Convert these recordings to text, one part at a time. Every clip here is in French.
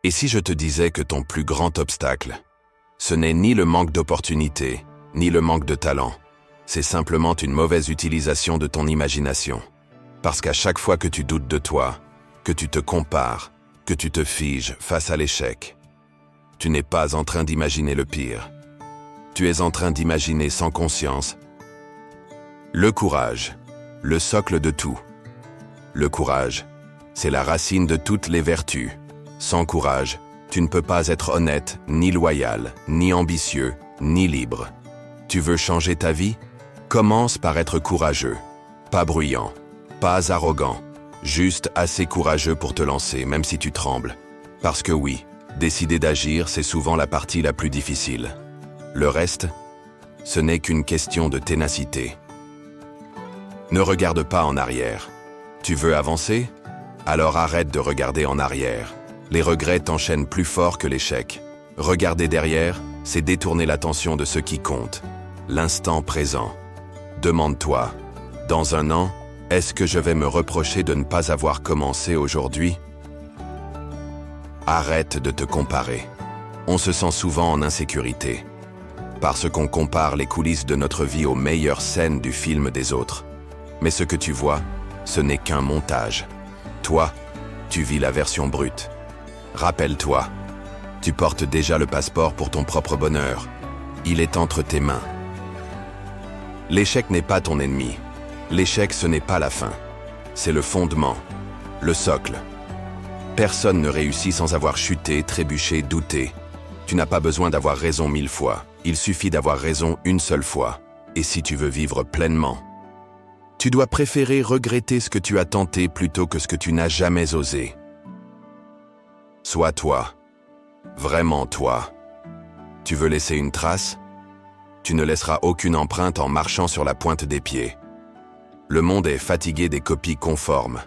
Et si je te disais que ton plus grand obstacle, ce n'est ni le manque d'opportunités, ni le manque de talent, c'est simplement une mauvaise utilisation de ton imagination. Parce qu'à chaque fois que tu doutes de toi, que tu te compares, que tu te figes face à l'échec, tu n'es pas en train d'imaginer le pire. Tu es en train d'imaginer sans conscience le courage, le socle de tout. Le courage, c'est la racine de toutes les vertus. Sans courage, tu ne peux pas être honnête, ni loyal, ni ambitieux, ni libre. Tu veux changer ta vie? Commence par être courageux. Pas bruyant, pas arrogant, juste assez courageux pour te lancer, même si tu trembles. Parce que oui, décider d'agir, c'est souvent la partie la plus difficile. Le reste, ce n'est qu'une question de ténacité. Ne regarde pas en arrière. Tu veux avancer? Alors arrête de regarder en arrière. Les regrets t'enchaînent plus fort que l'échec. Regarder derrière, c'est détourner l'attention de ce qui compte. L'instant présent. Demande-toi, dans un an, est-ce que je vais me reprocher de ne pas avoir commencé aujourd'hui? Arrête de te comparer. On se sent souvent en insécurité. Parce qu'on compare les coulisses de notre vie aux meilleures scènes du film des autres. Mais ce que tu vois, ce n'est qu'un montage. Toi, tu vis la version brute. Rappelle-toi, tu portes déjà le passeport pour ton propre bonheur. Il est entre tes mains. L'échec n'est pas ton ennemi. L'échec, ce n'est pas la fin. C'est le fondement, le socle. Personne ne réussit sans avoir chuté, trébuché, douté. Tu n'as pas besoin d'avoir raison 1000 fois. Il suffit d'avoir raison une seule fois. Et si tu veux vivre pleinement, tu dois préférer regretter ce que tu as tenté plutôt que ce que tu n'as jamais osé. Sois toi. Vraiment toi. Tu veux laisser une trace? Tu ne laisseras aucune empreinte en marchant sur la pointe des pieds. Le monde est fatigué des copies conformes.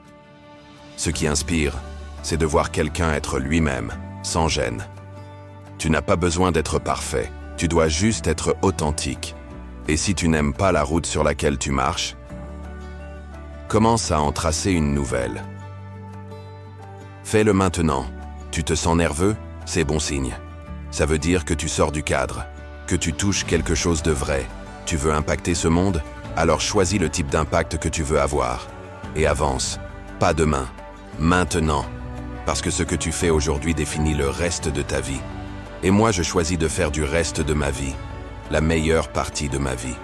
Ce qui inspire, c'est de voir quelqu'un être lui-même, sans gêne. Tu n'as pas besoin d'être parfait, tu dois juste être authentique. Et si tu n'aimes pas la route sur laquelle tu marches, commence à en tracer une nouvelle. Fais-le maintenant. Tu te sens nerveux? C'est bon signe. Ça veut dire que tu sors du cadre, que tu touches quelque chose de vrai. Tu veux impacter ce monde? Alors choisis le type d'impact que tu veux avoir. Et avance. Pas demain. Maintenant. Parce que ce que tu fais aujourd'hui définit le reste de ta vie. Et moi, je choisis de faire du reste de ma vie la meilleure partie de ma vie.